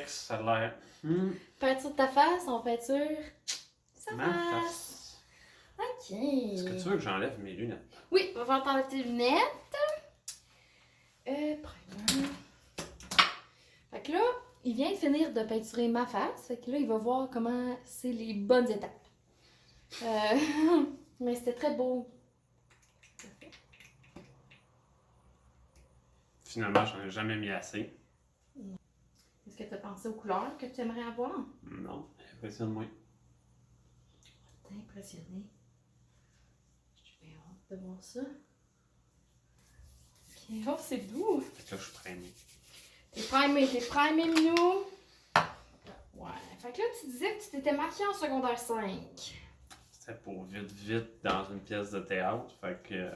X, ça a l'air. Peinture ta face, on peinture sa Ma face. face. Ok. Est-ce que tu veux que j'enlève mes lunettes? Oui, on va faire t'enlever tes lunettes. Primer. Fait que là, il vient de finir de peinturer ma face. Fait que là, il va voir comment c'est les bonnes étapes. Mais c'était très beau. Finalement, j'en ai jamais mis assez. Est-ce que tu as pensé aux couleurs que tu aimerais avoir? Non, impressionne-moi. T'es impressionné. J'ai bien hâte de voir ça. Ok, oh, c'est doux. Fait que là, je suis primé. T'es primé, Minou. Ouais. Fait que là, tu disais que tu t'étais maquillée en secondaire 5. C'était pour vite dans une pièce de théâtre. Fait que.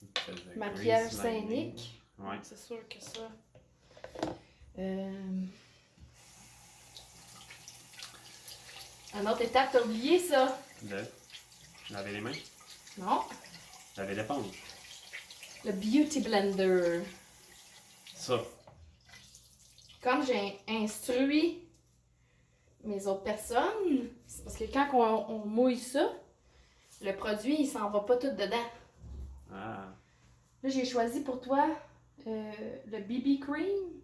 Une pièce de Maquillage grease lighting. scénique. Ouais. C'est sûr que ça. Une autre étape, t'as oublié ça? De laver les mains. Non. Laver l'éponge. Le Beauty Blender. Ça. Comme j'ai instruit mes autres personnes, c'est parce que quand on mouille ça, le produit, il s'en va pas tout dedans. Ah. Là, j'ai choisi pour toi le BB Cream,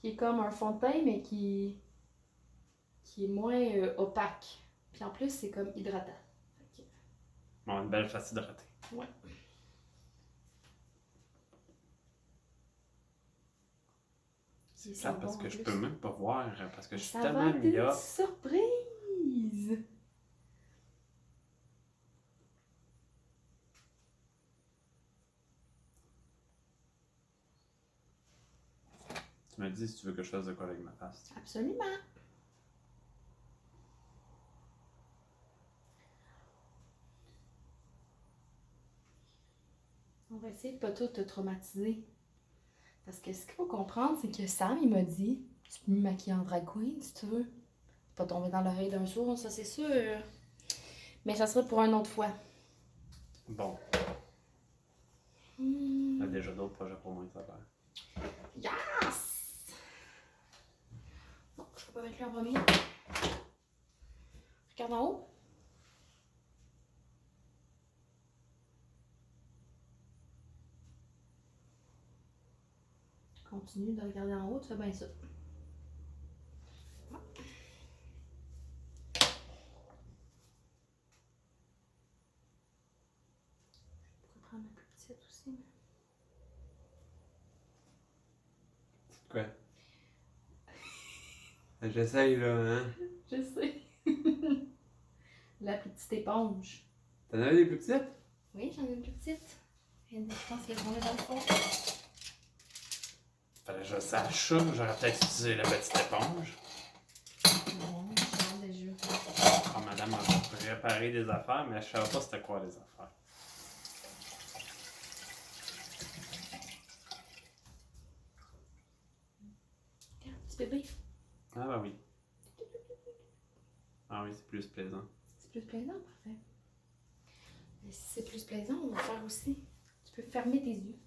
qui est comme un fond de teint, mais qui est moins opaque. Puis en plus, c'est comme hydratant. Fait que, Bon, une belle face hydratée. ouais. C'est ça parce que je peux même pas voir, parce que je suis Ça tellement va être une myope. surprise! Tu me dis si tu veux que je fasse de quoi avec ma face. Absolument! On va essayer de pas tout te traumatiser. Parce que ce qu'il faut comprendre, c'est que Sam, il m'a dit tu peux me maquiller en drag queen si tu veux. Pas tomber dans l'oreille d'un sourd, ça c'est sûr. Mais ça sera pour une autre fois. Bon, il y a déjà d'autres projets pour moi, ça va. Yes! Non, je peux pas mettre lui en premier. Regarde en haut. Continue de regarder en haut, tu fais bien ça. Je pourrais prendre la plus petite aussi. Quoi? J'essaye là, hein? Je sais. La plus petite éponge. T'en avais des plus petites? Oui, j'en ai une plus petite. Et je pense qu'elle est tombée dans le fond. Fallait que je sache ça, j'aurais peut-être utilisé la petite éponge. Non, je sens déjà. Quand madame a préparé des affaires, mais je savais pas c'était quoi les affaires. Regarde, petit bébé. Ah bah oui. Ah oui, c'est plus plaisant. C'est plus plaisant, parfait. Mais si c'est plus plaisant, on va faire aussi. Tu peux fermer tes yeux.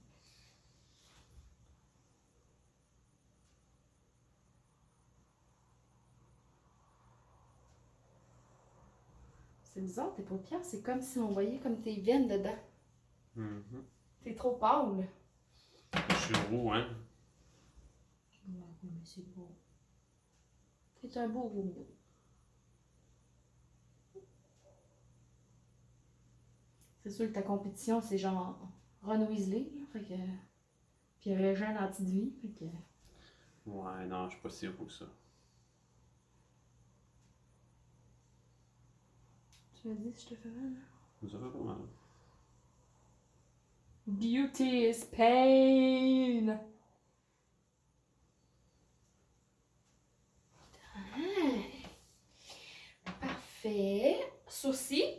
C'est bizarre, tes paupières, c'est comme si on voyait comme tes veines dedans. T'es trop pâle. Je suis roux, hein? Ouais, mais c'est beau. C'est un beau robot. C'est sûr que ta compétition, c'est genre Ron Weasley, là, fait que... Puis Régent dans Petite Vie, fait que... Ouais, non, je suis pas si roux que ça. Tu me dis si je te fais mal? Ça fait pas mal. Beauty is pain! Ah, parfait. Sourcils.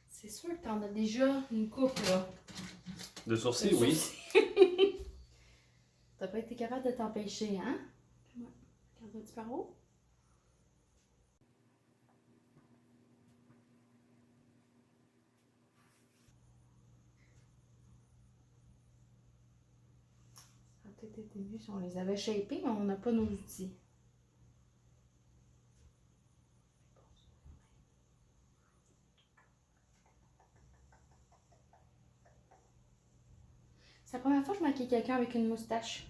C'est sûr que t'en as déjà une coupe, là. De sourcils, oui. T'as pas été capable de t'empêcher, hein? Ouais. Regarde un petit par haut. peut-être été mieux si on les avait shapés, mais on n'a pas nos outils. C'est la première fois que je maquille quelqu'un avec une moustache.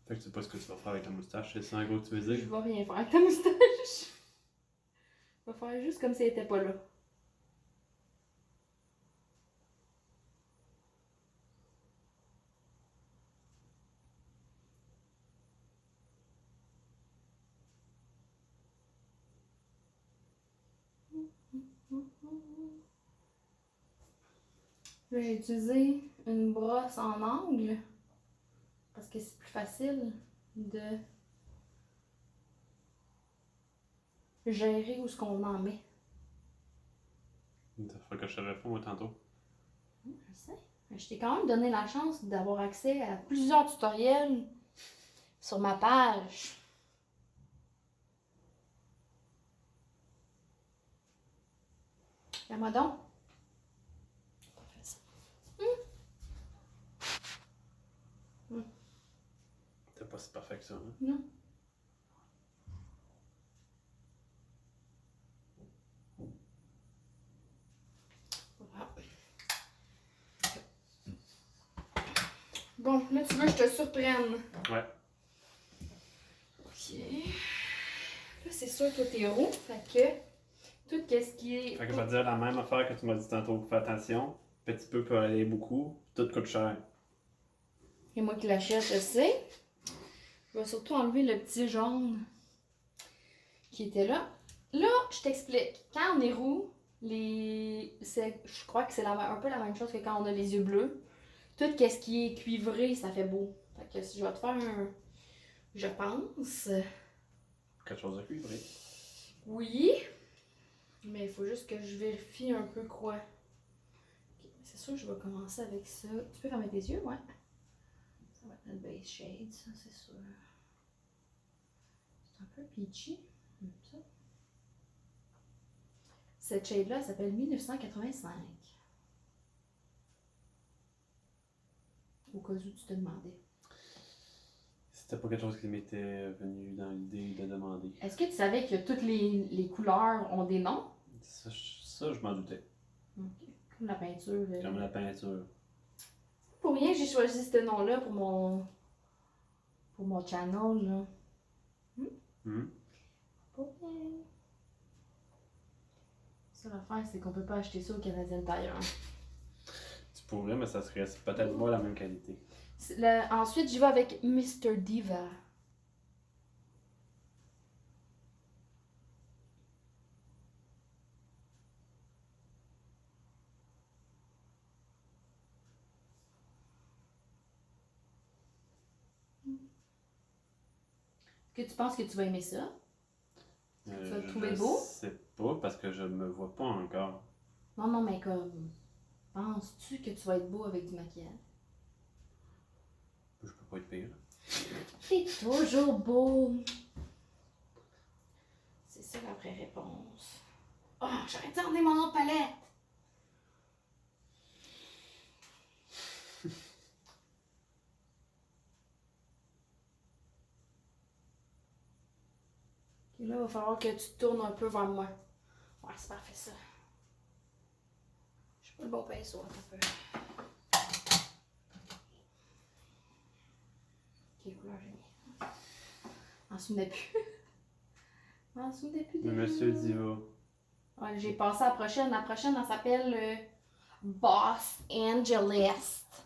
Fait que tu sais pas ce que tu vas faire avec la moustache, c'est ça en gros que tu veux Je dire? vais rien faire avec ta moustache. Je vais faire juste comme si elle était pas là. Là, j'ai utilisé une brosse en angle parce que c'est plus facile de gérer où est-ce qu'on en met. Ça fait que je savais pas moi tantôt. Je sais. Je t'ai quand même donné la chance d'avoir accès à plusieurs tutoriels sur ma page. Regarde-moi donc. Parfait, ça. C'est pas si parfait que ça, hein? Non. Voilà. Bon, là, tu veux que je te surprenne. Ouais. Ok. Là, c'est sûr que t'es roux, fait que tout ce qui est... Fait que je vais te dire la même affaire que tu m'as dit tantôt. Fais attention. Petit peu peut aller beaucoup. Tout coûte cher. Et moi qui l'achète, je sais. Je vais surtout enlever le petit jaune qui était là. Là, je t'explique. Quand on est roux, je crois que c'est un peu la même chose que quand on a les yeux bleus. Tout ce qui est cuivré, ça fait beau. Fait que si je vais te faire un... Je pense... Quelque chose de cuivré. Oui. Mais il faut juste que je vérifie un peu quoi. Okay. C'est sûr que je vais commencer avec ça. Tu peux fermer tes yeux, ouais. Ça va être notre base shade, ça, c'est sûr. C'est un peu peachy. Ça. Cette shade-là s'appelle 1985. Au cas où tu te demandais. C'était pas quelque chose qui m'était venu dans l'idée de demander. Est-ce que tu savais que toutes les couleurs ont des noms? Ça, je m'en doutais. Okay. Comme la peinture. Comme la peinture. Pour rien, j'ai choisi ce nom-là pour mon channel. Là. Pour rien. Ça, l'affaire, c'est qu'on peut pas acheter ça au Canadian Tire. Tu pourrais, mais ça serait peut-être pas la même qualité. Ensuite, j'y vais avec Mr. Diva. Est-ce que tu penses que tu vas aimer ça? Tu vas le trouver beau? Je sais pas, parce que je me vois pas encore. Non, mais comme... Penses-tu que tu vas être beau avec du maquillage? Je peux pas être pire. T'es toujours beau! C'est ça la vraie réponse. Oh, j'aurais dû emmener mon autre palette! Et là, il va falloir que tu te tournes un peu vers moi. Ouais, c'est parfait ça. Je suis pas le bon pinceau, un peu. Quelle couleur j'ai mis? M'en souvenais plus. M'en souvenais plus déjà. Monsieur Diva. Ouais, j'ai passé à la prochaine. La prochaine, elle s'appelle Boss Angelist.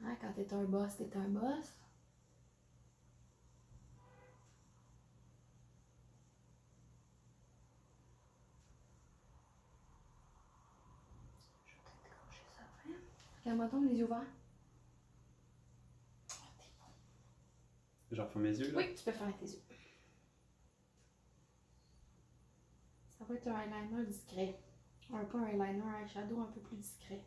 Hein, quand t'es un boss, t'es un boss. Je vais peut-être décrocher ça après. Regarde-moi donc les yeux ouverts. Oh, t'es bon. Genre, ferme mes yeux, là? Oui, tu peux fermer tes yeux. Ça va être un eyeliner discret. Un peu un eyeliner, un eyeshadow un peu plus discret.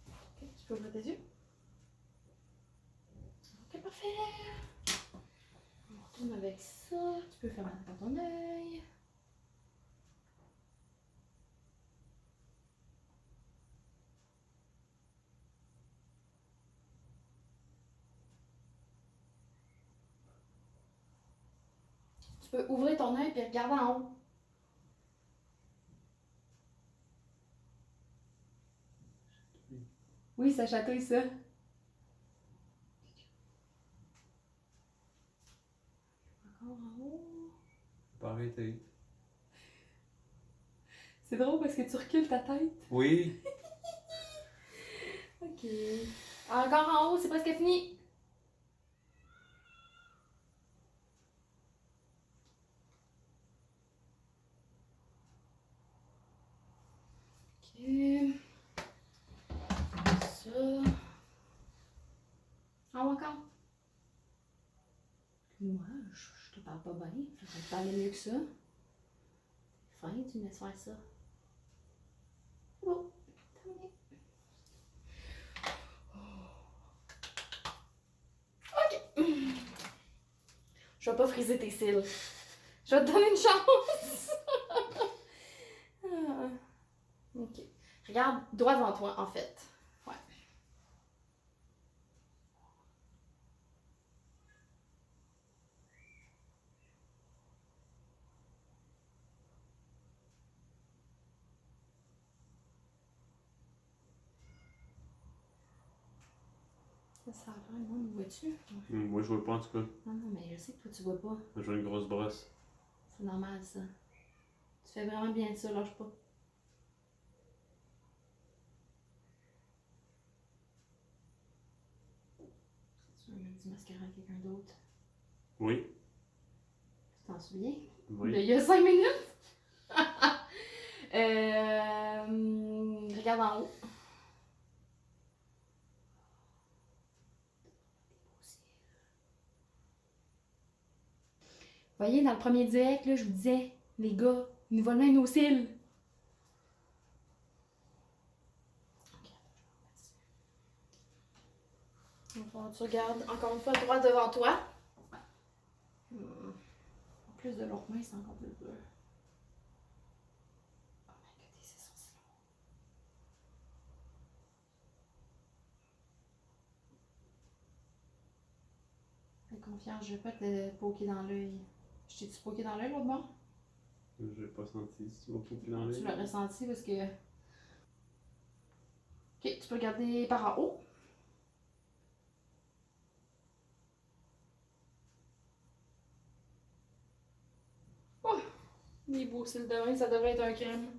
Ok, tu peux ouvrir tes yeux. Ok, parfait. On va Comme avec ça, tu peux fermer ton œil. Tu peux ouvrir ton œil et regarder en haut. Oui, ça chatouille ça. Encore en haut. Pas arrêter. C'est drôle parce que tu recules ta tête. Oui. Ok. Encore en haut, c'est presque fini. Ok. Ça. Ah, encore. Moi, je te parle pas bien. Je vais te parler mieux que ça. Fin, tu me laisses faire ça. C'est bon. Terminé. Ok. Je vais pas friser tes cils. Je vais te donner une chance. Ah. Ok. Regarde droit devant toi, en fait. Ouais. Ça a l'air, moi, me vois-tu? Moi, je vois pas en tout cas. Non, non, mais je sais que toi, tu vois pas. Je vois une grosse brosse. C'est normal, ça. Tu fais vraiment bien ça, lâche pas. Tu veux mettre du mascara à quelqu'un d'autre? Oui. Tu t'en souviens? Oui. Il y a 5 minutes? Regarde en haut. Voyez, dans le premier direct, là, je vous disais, les gars, ils nous volent même nos cils. Donc, tu regardes encore une fois droit devant toi. En plus de l'autre main, c'est encore plus dur. Oh my god, tes cils sont si longs. Fais confiance, je vais pas te poker dans l'œil. Je t'ai-tu poké dans l'œil l'autre bord? J'ai pas senti si tu m'as poké dans l'œil. Tu l'as ressenti parce que. Ok, tu peux regarder par en haut. Oh, les beaux cils de main, ça devrait être un crème.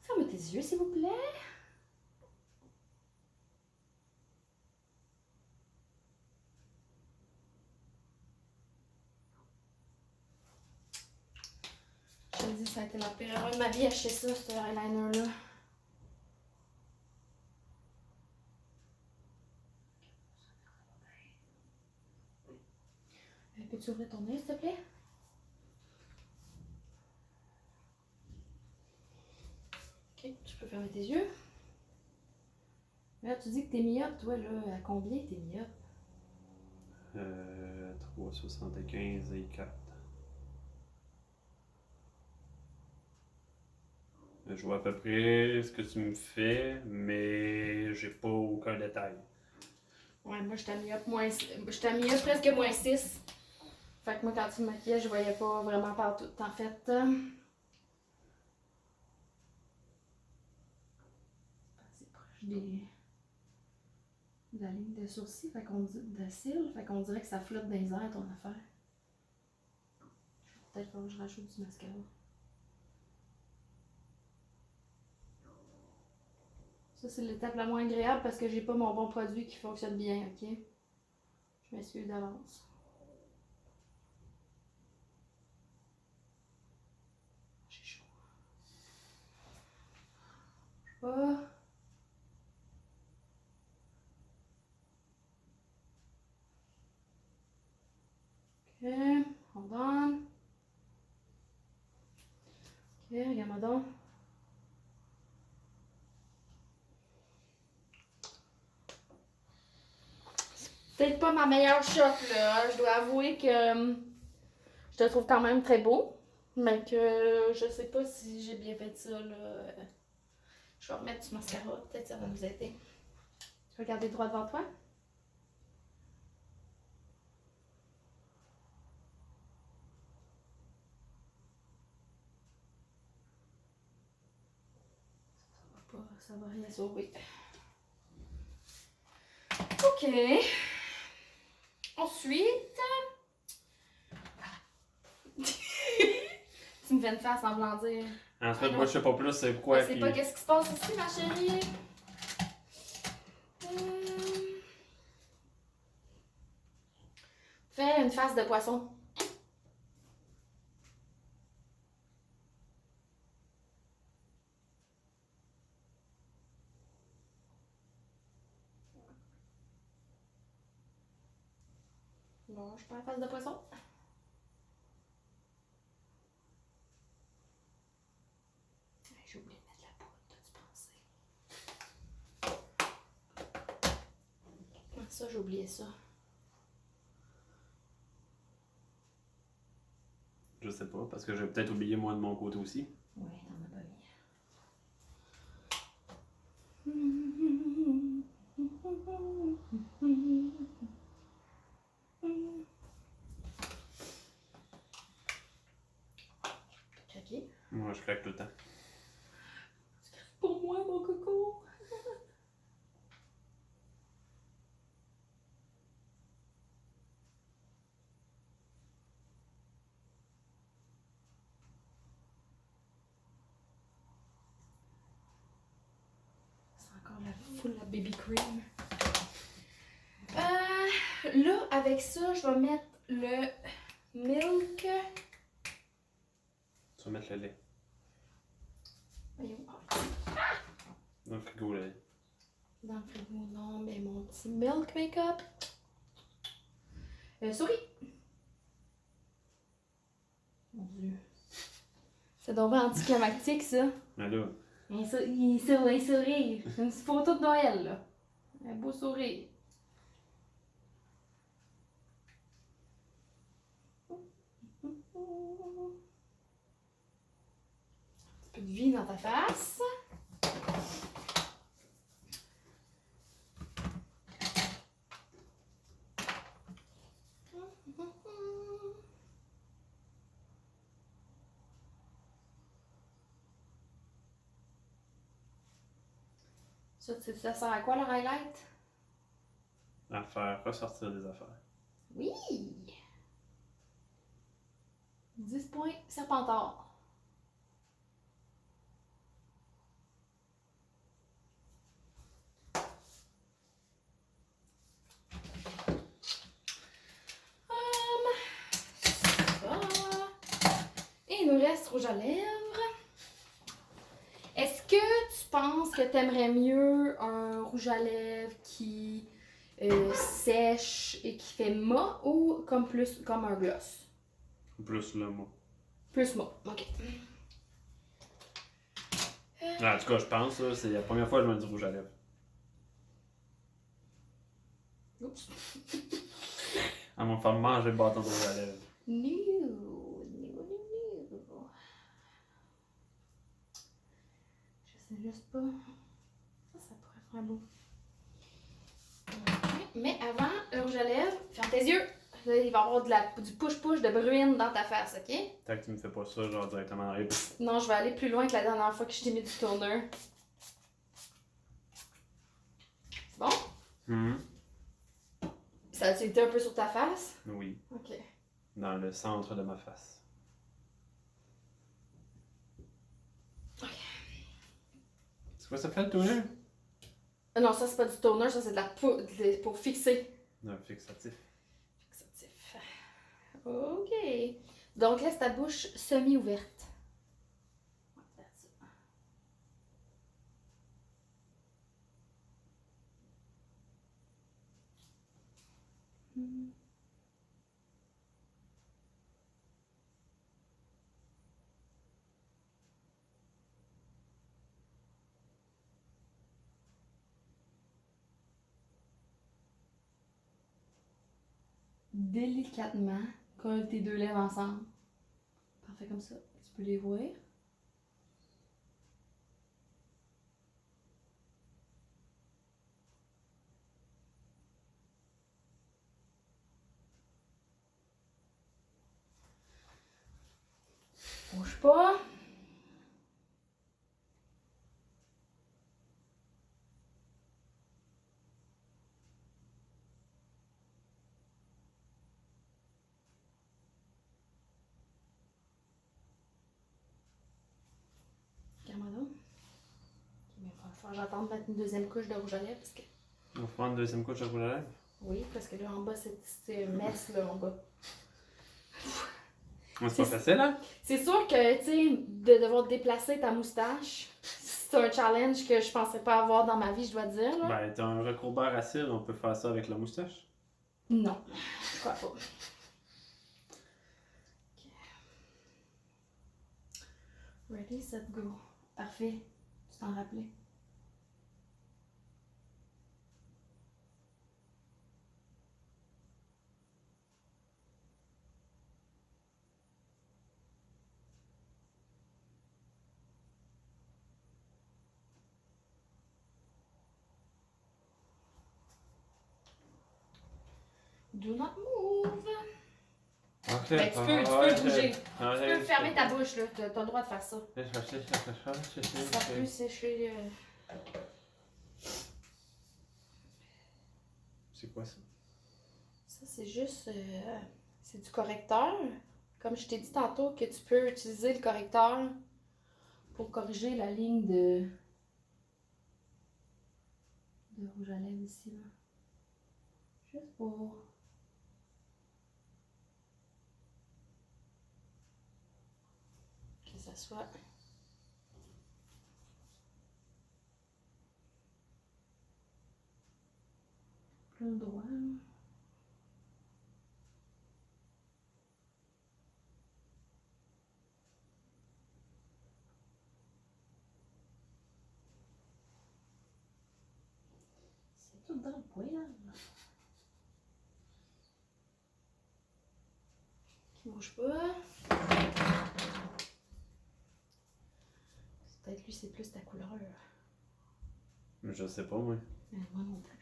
Ferme tes yeux, s'il vous plaît. Je te dis, ça a été la pire erreur de ma vie acheter ça, ce eyeliner-là. Peux-tu ouvrir ton œil, s'il te plaît? Ok, tu peux fermer tes yeux. Là, tu dis que t'es myope, toi, là. À combien t'es myope? 3,75 et 4. Je vois à peu près ce que tu me fais, mais j'ai pas aucun détail. Ouais, moi, j'étais myope presque moins 6. Fait que moi, quand tu me maquillais, je voyais pas vraiment partout. En fait, c'est proche de la ligne de sourcil, fait qu'on dit de cils, fait qu'on dirait que ça flotte dans les airs, ton affaire. Peut-être que je rajoute du mascara. Ça, c'est l'étape la moins agréable parce que j'ai pas mon bon produit qui fonctionne bien, ok? Je m'excuse d'avance. J'ai chaud. Pas. Ok, hold on. Ok, regarde-moi donc. Peut-être pas ma meilleure shot, là. Je dois avouer que je te trouve quand même très beau. Mais que je sais pas si j'ai bien fait ça, là. Je vais remettre du mascara. Peut-être ça va nous aider. Tu veux regarder droit devant toi? Ça va rien sauver. Ok. Ensuite, tu me fais une face en voulant dire. Ensuite, moi, je sais pas plus c'est quoi Je sais qui... pas qu'est-ce qui se passe ici, ma chérie. Fais une face de poisson. Non, je fais une face de poisson. J'ai oublié de mettre la poudre, t'as-tu pensé? Ça, j'ai oublié ça. Je sais pas, parce que j'ai peut-être oublié moi de mon côté aussi. Ouais, t'en as pas mis. Craqué. Moi, je craque tout le temps. Pour moi, mon coco. C'est encore la full la baby cream. Là, avec ça, je vais mettre le milk. Tu vas mettre le lait. Voyons. Dans le frigo, le lait. Dans le frigo, non, mais mon petit milk make-up. Souris. Mon Dieu. C'est donc bien anticlimactique, ça. Mais là, Un sourire. Une petite photo de Noël, là. Un beau sourire. Un petit peu de vie dans ta face. Ça sert à quoi, le highlight? à faire ressortir des affaires. Oui! 10 points, Serpentard. Ça. Et il nous reste rouge à lèvres. Est-ce que tu penses que t'aimerais mieux un rouge à lèvres qui sèche et qui fait mat ou comme un gloss? Plus le mot. Plus mat, ok. En tout cas, je pense, là, c'est la première fois que je mets du rouge à lèvres. Oups. Elle m'a fait manger le bâton de rouge à lèvres. No. Je sais juste pas. Ça pourrait faire beau. Ok. Mais avant, le rouge à lèvres, ferme tes yeux. Là, il va y avoir du push-push de bruine dans ta face, ok? Tant que tu me fais pas ça, genre directement dans les... Non, je vais aller plus loin que la dernière fois que je t'ai mis du toner. C'est bon? Ça a-tu été un peu sur ta face? Oui, Ok. dans le centre de ma face. Ok. C'est quoi ça fait le toner? Non, ça c'est pas du toner, ça c'est de la poudre pour fixer. Un fixatif. Fixatif. Ok. Donc laisse ta bouche semi-ouverte. Ouais, that's it. délicatement, colle tes deux lèvres ensemble. Parfait comme ça. Tu peux les voir. Bouge pas. Regarde-moi donc. Il va falloir que j'attende mettre une deuxième couche de rouge à lèvres parce que. On va faire une deuxième couche de rouge à lèvres. Oui, parce que là en bas, c'est un mess là en bas. C'est pas facile, hein? C'est sûr que, tu sais, de devoir déplacer ta moustache, c'est un challenge que je pensais pas avoir dans ma vie, je dois dire. Là. Ben, t'as un recourbeur acide, on peut faire ça avec la moustache. Non, je crois pas. Ok. Ready, set, go. Parfait. Tu t'en rappelais. Do not move. Ok. Ben, tu peux bouger. Tu Ouais, peux fermer ta bouche, là. T'as le droit de faire ça. Ça Ça peut sécher. C'est quoi ça? Ça, c'est juste. C'est du correcteur. Comme je t'ai dit tantôt, que tu peux utiliser le correcteur pour corriger la ligne de rouge à lèvres ici, là. Juste pour. Que ça soit. Plus droit, là. C'est tout dans le poil, là. Qui bouge pas. Peut-être lui, c'est plus ta couleur. Je sais pas, moi. Mais moi non plus.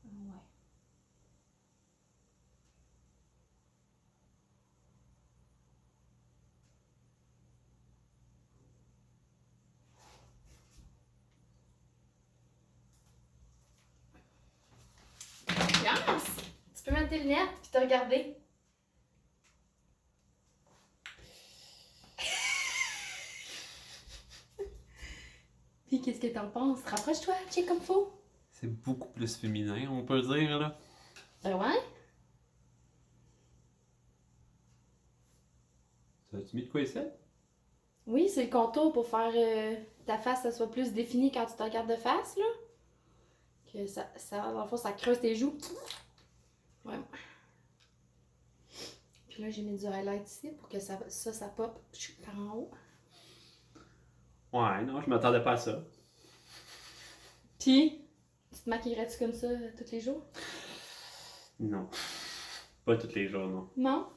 Ouais. Yes! Tu peux mettre tes lunettes et te regarder. Puis qu'est-ce que t'en penses? Rapproche-toi, check comme faut. C'est beaucoup plus féminin, on peut dire, là. Ben ouais. T'as-tu mis de quoi ici? Oui, c'est le contour pour faire ta face, ça soit plus définie quand tu te regardes de face, là. Que ça dans le fond, ça creuse tes joues. Ouais. Puis là, j'ai mis du highlight ici pour que ça pop par en haut. Ouais, non, je m'attendais pas à ça. Puis, tu te maquillerais-tu comme ça tous les jours? Non. Pas tous les jours, non. Non?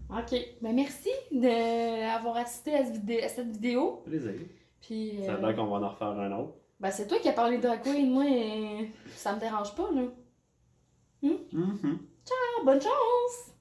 Ok. Ben merci d'avoir assisté à cette vidéo. Plaisir. Puis. Ça a l'air qu'on va en refaire un autre. Ben c'est toi qui as parlé de drag queen, moi, ça me dérange pas, là. Mm-hmm. Ah, bonne chance!